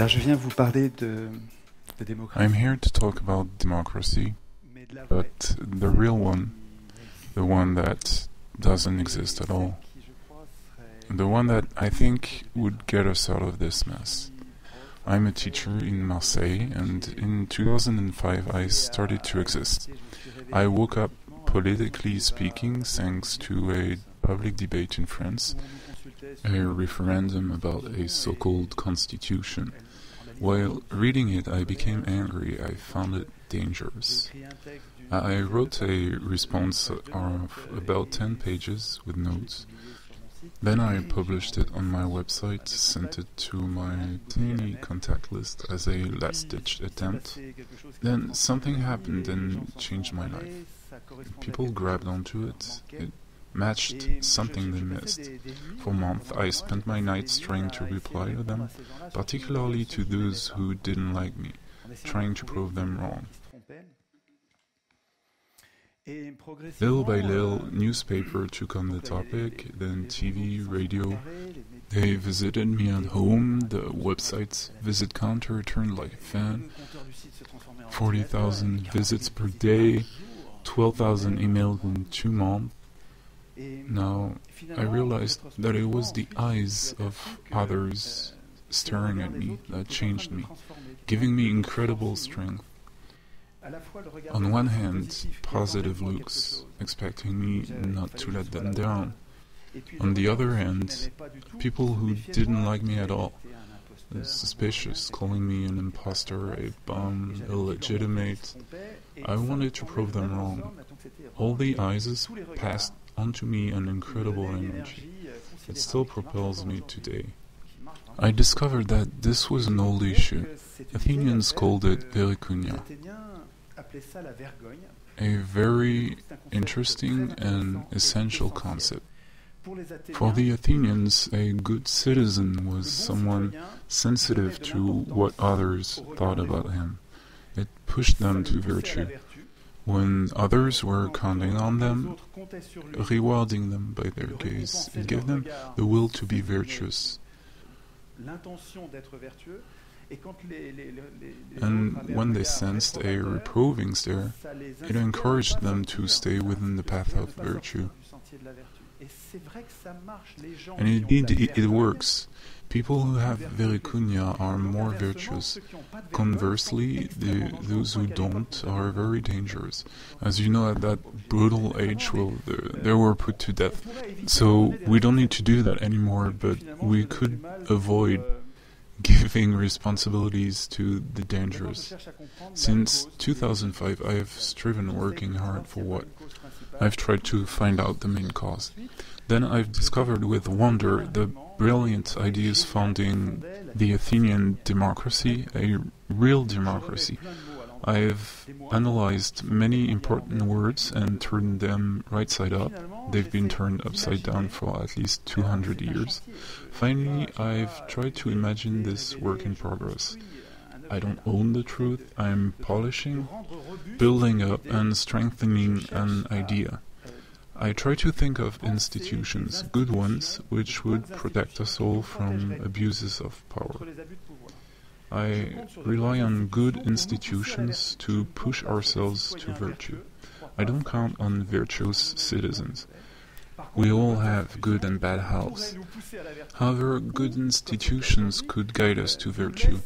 Alors je viens vous parler de démocratie. I'm here to talk about democracy, but the real one, the one that doesn't exist at all, the one that I think would get us out of this mess. I'm a teacher in Marseille, and in 2005 I started to exist. I woke up politically speaking thanks to a public debate in France, a referendum about a so-called constitution. While reading it, I became angry. I found it dangerous. I wrote a response of about 10 pages with notes. Then I published it on my website, sent it to my tiny contact list as a last-ditch attempt. Then something happened and changed my life. People grabbed onto it. It matched something they missed. For months I spent my nights trying to reply to them, particularly to those who didn't like me, trying to prove them wrong. Little by little, newspaper took on the topic, then TV, radio. They visited me at home, the website's visit counter turned like a fan. 40,000 visits per day, 12,000 emails in 2 months. Now, I realized that it was the eyes of others staring at me that changed me, giving me incredible strength. On one hand, positive looks, expecting me not to let them down. On the other hand, people who didn't like me at all, suspicious, calling me an imposter, a bum, illegitimate. I wanted to prove them wrong. All the eyes passed onto me an incredible energy. It still propels me today. I discovered that this was an old issue. Athenians called it verikunia. A very interesting and essential concept. For the Athenians, a good citizen was someone sensitive to what others thought about him. It pushed them to virtue. When others were counting on them, rewarding them by their gaze, it gave them the will to be virtuous. And when they sensed a reproving stare, it encouraged them to stay within the path of virtue. And indeed, it works. People who have verikunia are more virtuous. Conversely, those who don't are very dangerous. As you know, at that brutal age, they were put to death. So we don't need to do that anymore, but we could avoid giving responsibilities to the dangerous. Since 2005, I have striven working hard for what? I've tried to find out the main cause. Then I've discovered with wonder the brilliant ideas founding the Athenian democracy, a real democracy. I've analyzed many important words and turned them right side up. They've been turned upside down for at least 200 years. Finally, I've tried to imagine this work in progress. I don't own the truth, I'm polishing, building up and strengthening an idea. I try to think of institutions, good ones, which would protect us all from abuses of power. I rely on good institutions to push ourselves to virtue. I don't count on virtuous citizens. We all have good and bad halves. However, good institutions could guide us to virtue,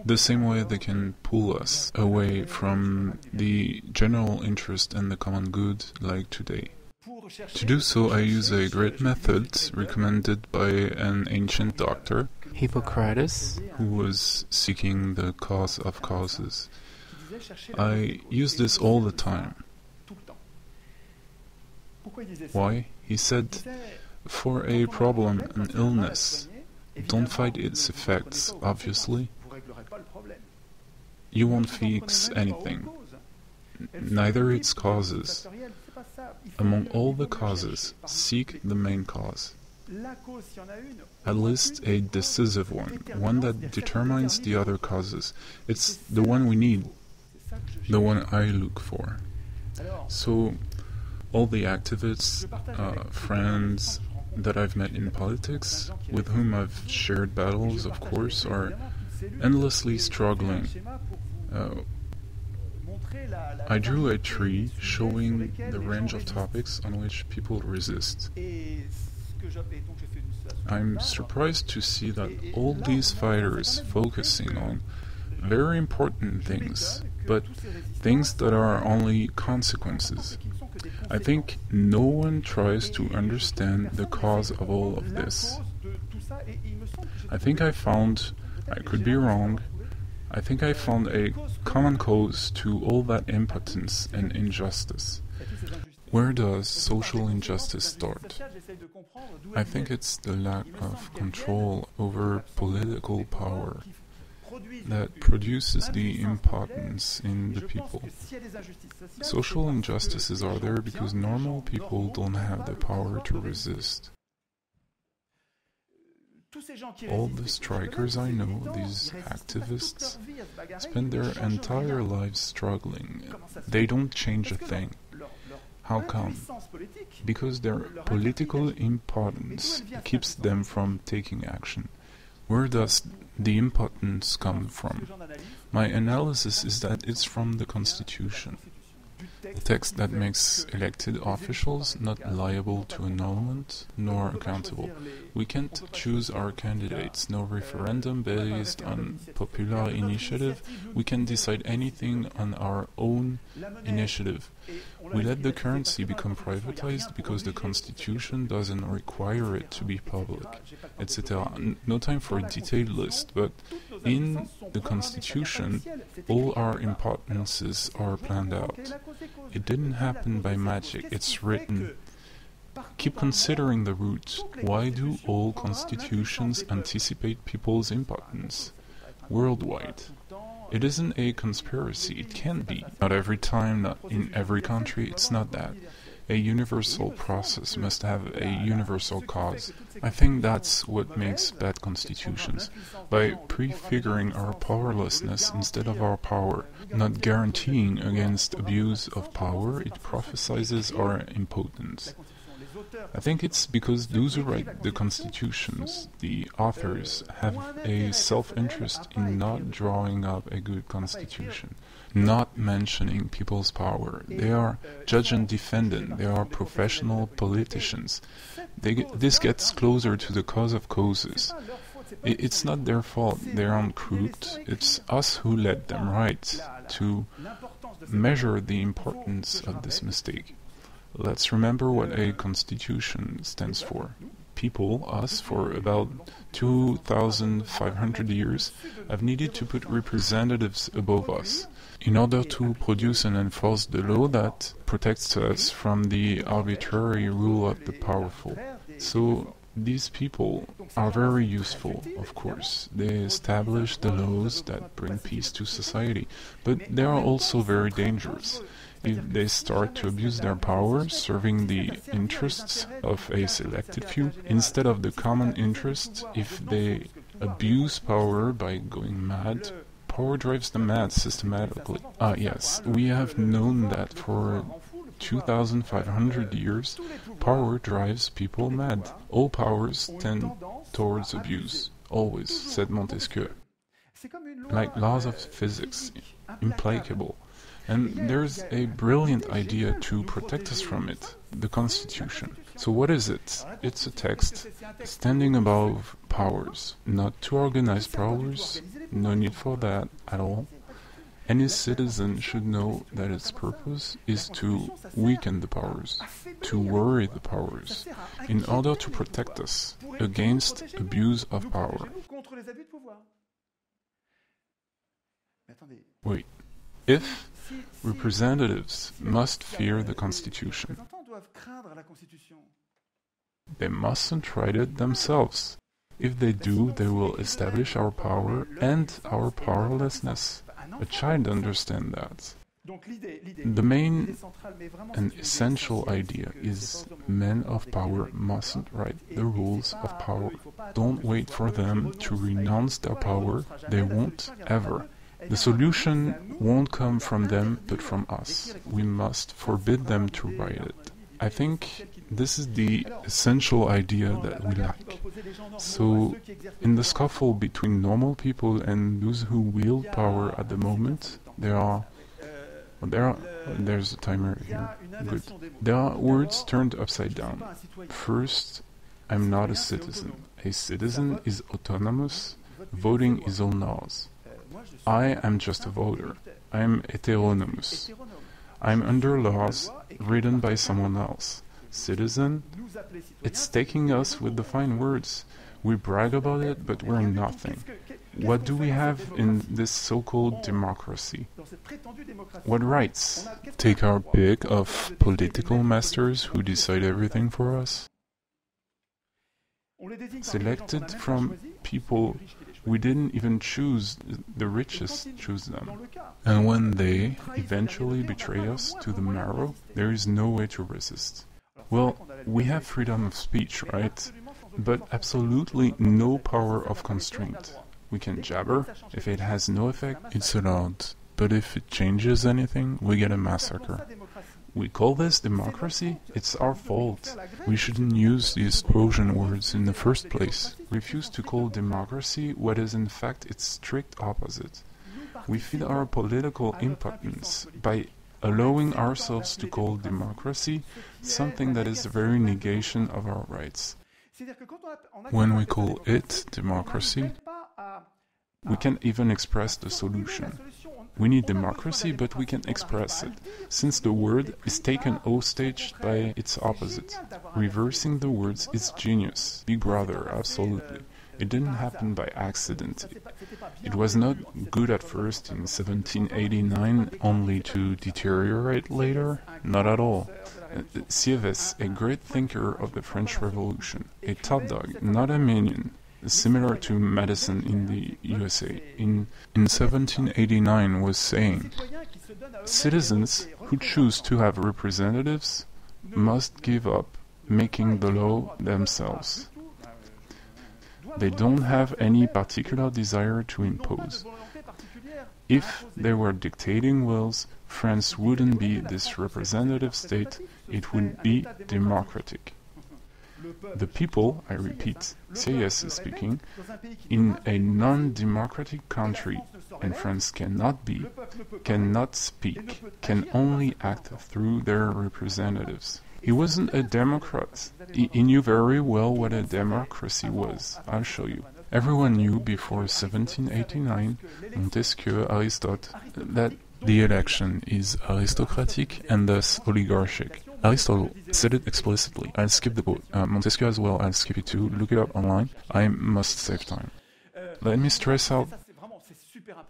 the same way they can pull us away from the general interest and the common good like today. To do so, I use a great method recommended by an ancient doctor, Hippocrates, who was seeking the cause of causes. I use this all the time. Why? He said, for a problem, an illness, don't fight its effects, obviously. You won't fix anything, neither its causes. Among all the causes, seek the main cause. At least a decisive one that determines the other causes. It's the one we need, the one I look for. So, all the activists, friends that I've met in politics, with whom I've shared battles, of course, are endlessly struggling. I drew a tree showing the range of topics on which people resist. I'm surprised to see that all these fighters focusing on very important things, but things that are only consequences. I think no one tries to understand the cause of all of this. I could be wrong, I think I found a common cause to all that impotence and injustice. Where does social injustice start? I think it's the lack of control over political power that produces the impotence in the people. Social injustices are there because normal people don't have the power to resist. All the strikers I know, these activists, spend their entire lives struggling. They don't change a thing. How come? Because their political impotence keeps them from taking action. Where does the impotence come from? My analysis is that it's from the Constitution. The text that makes elected officials not liable to annulment nor accountable. We can't choose our candidates, no referendum based on popular initiative. We can decide anything on our own initiative. We let the currency become privatized because the Constitution doesn't require it to be public, etc. No time for a detailed list, but in the Constitution, all our impotences are planned out. It didn't happen by magic, it's written. Keep considering the roots. Why do all constitutions anticipate people's impotence? Worldwide. It isn't a conspiracy, it can't be. Not every time, not in every country, it's not that. A universal process must have a universal cause. I think that's what makes bad constitutions. By prefiguring our powerlessness instead of our power, not guaranteeing against abuse of power, it prophesizes our impotence. I think it's because those who write the constitutions, the authors, have a self-interest in not drawing up a good constitution, not mentioning people's power. They are judge and defendant, they are professional politicians. This gets closer to the cause of causes. It's not their fault, they aren't crooked, it's us who let them write to measure the importance of this mistake. Let's remember what a constitution stands for. People, us, for about 2,500 years, have needed to put representatives above us in order to produce and enforce the law that protects us from the arbitrary rule of the powerful. So these people are very useful, of course. They establish the laws that bring peace to society, but they are also very dangerous. If they start to abuse their power, serving the interests of a selected few, instead of the common interest, if they abuse power by going mad, power drives them mad systematically. Yes, we have known that for 2,500 years, power drives people mad. All powers tend towards abuse, always, said Montesquieu. Like laws of physics, implacable. And there's a brilliant idea to protect us from it, the Constitution. So what is it? It's a text standing above powers, not to organize powers, no need for that at all. Any citizen should know that its purpose is to weaken the powers, to worry the powers, in order to protect us against abuse of power. Wait, if representatives must fear the Constitution, they mustn't write it themselves. If they do, they will establish our power and our powerlessness. A child understands that. The main and essential idea is men of power mustn't write the rules of power. Don't wait for them to renounce their power. They won't ever. The solution won't come from them, but from us. We must forbid them to write it. I think this is the essential idea that we lack. So, in the scuffle between normal people and those who wield power at the moment, there's a timer here. Good. There are words turned upside down. First, I'm not a citizen. A citizen is autonomous. Voting is all laws. I am just a voter. I'm heteronymous. I'm under laws written by someone else. Citizen, it's taking us with the fine words. We brag about it, but we're nothing. What do we have in this so-called democracy? What rights? Take our pick of political masters who decide everything for us. Selected from people we didn't even choose, the richest choose them. And when they eventually betray us to the marrow, there is no way to resist. Well, we have freedom of speech, right? But absolutely no power of constraint. We can jabber. If it has no effect, it's allowed. But if it changes anything, we get a massacre. We call this democracy? It's our fault. We shouldn't use these Trojan words in the first place. Refuse to call democracy what is in fact its strict opposite. We feed our political impotence by allowing ourselves to call democracy something that is the very negation of our rights. When we call it democracy, we can't even express the solution. We need democracy, but we can express it, since the word is taken hostage by its opposite. Reversing the words is genius. Big Brother, absolutely. It didn't happen by accident. It was not good at first in 1789, only to deteriorate later. Not at all. Sieyès, a great thinker of the French Revolution, a top dog, not a minion, similar to Madison in the USA, in 1789 was saying, citizens who choose to have representatives must give up making the law themselves. They don't have any particular desire to impose. If they were dictating wills, France wouldn't be this representative state, it would be democratic. The people, I repeat, Sieyès is speaking, in a non-democratic country, and France cannot be, cannot speak, can only act through their representatives. He wasn't a democrat. He knew very well what a democracy was. I'll show you. Everyone knew before 1789, Montesquieu, Aristotle, that the election is aristocratic and thus oligarchic. Aristotle said it explicitly. I'll skip the quote. Montesquieu as well, I'll skip it too. Look it up online. I must save time. Let me stress out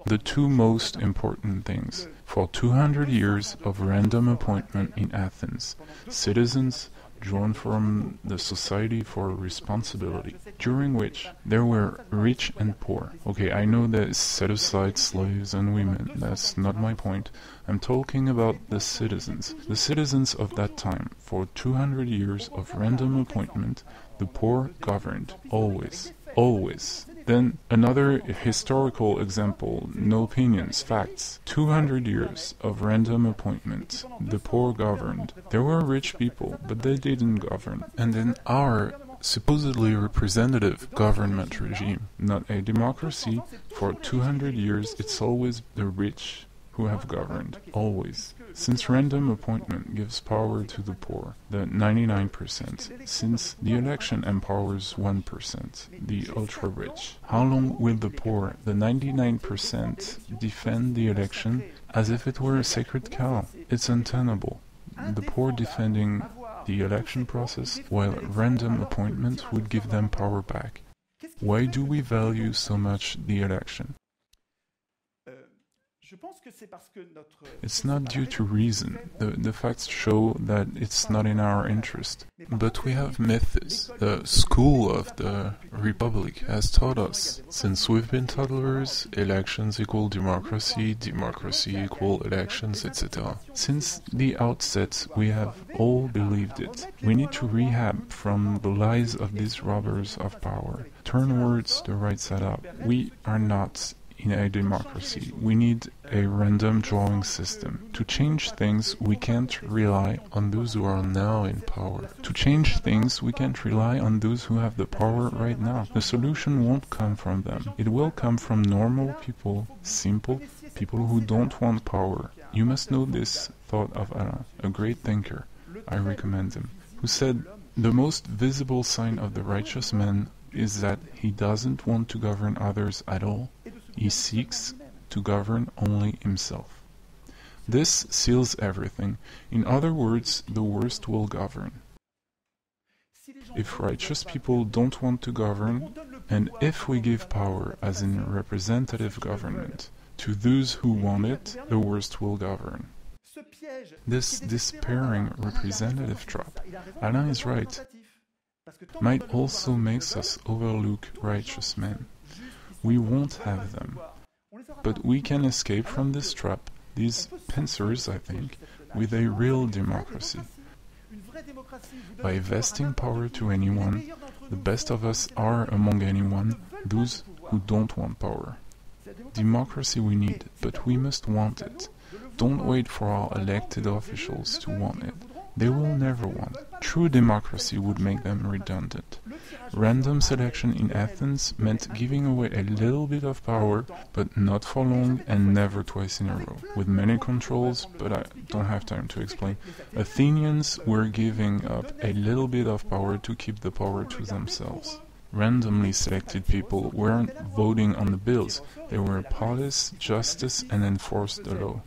the two most important things. For 200 years of random appointment in Athens, citizens drawn from the Society for Responsibility, during which there were rich and poor. Okay, I know that set aside slaves and women, that's not my point. I'm talking about the citizens of that time. For 200 years of random appointment, the poor governed, always, always. Then another historical example, no opinions, facts. 200 years of random appointment, the poor governed. There were rich people, but they didn't govern. And then our supposedly representative government regime, not a democracy, for 200 years it's always the rich who have governed, always. Since random appointment gives power to the poor, the 99%, since the election empowers 1%, the ultra-rich, how long will the poor, the 99%, defend the election as if it were a sacred cow? It's untenable. The poor defending the election process, while random appointment would give them power back. Why do we value so much the election? It's not due to reason. The facts show that it's not in our interest. But we have myths. The school of the Republic has taught us. Since we've been toddlers, elections equal democracy, democracy equal elections, etc. Since the outset, we have all believed it. We need to rehab from the lies of these robbers of power. Turn words the right side up. We are not in a democracy. We need a random drawing system. To change things, we can't rely on those who are now in power. To change things, we can't rely on those who have the power right now. The solution won't come from them. It will come from normal people, simple people who don't want power. You must know this thought of Alain, a great thinker. I recommend him, who said, "The most visible sign of the righteous man is that he doesn't want to govern others at all. He seeks to govern only himself." This seals everything. In other words, the worst will govern. If righteous people don't want to govern, and if we give power, as in representative government, to those who want it, the worst will govern. This despairing representative trap, Alain is right, might also makes us overlook righteous men. We won't have them. But we can escape from this trap, these pincers, I think, with a real democracy. By vesting power to anyone, the best of us are among anyone, those who don't want power. Democracy we need, but we must want it. Don't wait for our elected officials to want it. They will never want it. True democracy would make them redundant. Random selection in Athens meant giving away a little bit of power, but not for long and never twice in a row. With many controls, but I don't have time to explain. Athenians were giving up a little bit of power to keep the power to themselves. Randomly selected people weren't voting on the bills. They were police, justice, and enforced the law.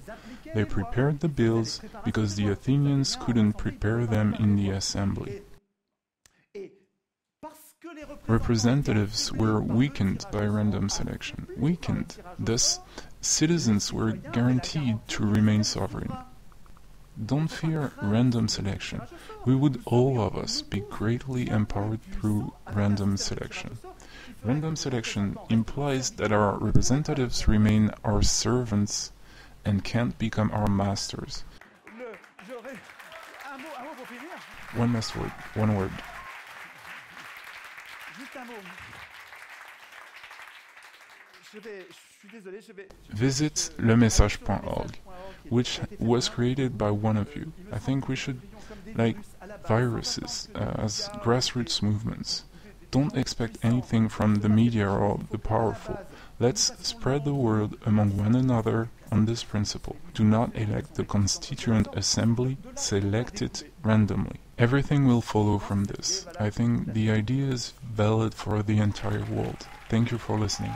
They prepared the bills because the Athenians couldn't prepare them in the assembly. Representatives were weakened by random selection. Weakened. Thus, citizens were guaranteed to remain sovereign. Don't fear random selection. We would all of us be greatly empowered through random selection. Random selection implies that our representatives remain our servants and can't become our masters. One last word, one word. Visit lemessage.org, which was created by one of you. I think we should, like viruses, as grassroots movements. Don't expect anything from the media or the powerful. Let's spread the word among one another on this principle. Do not elect the Constituent Assembly, select it randomly. Everything will follow from this. I think the idea is valid for the entire world. Thank you for listening.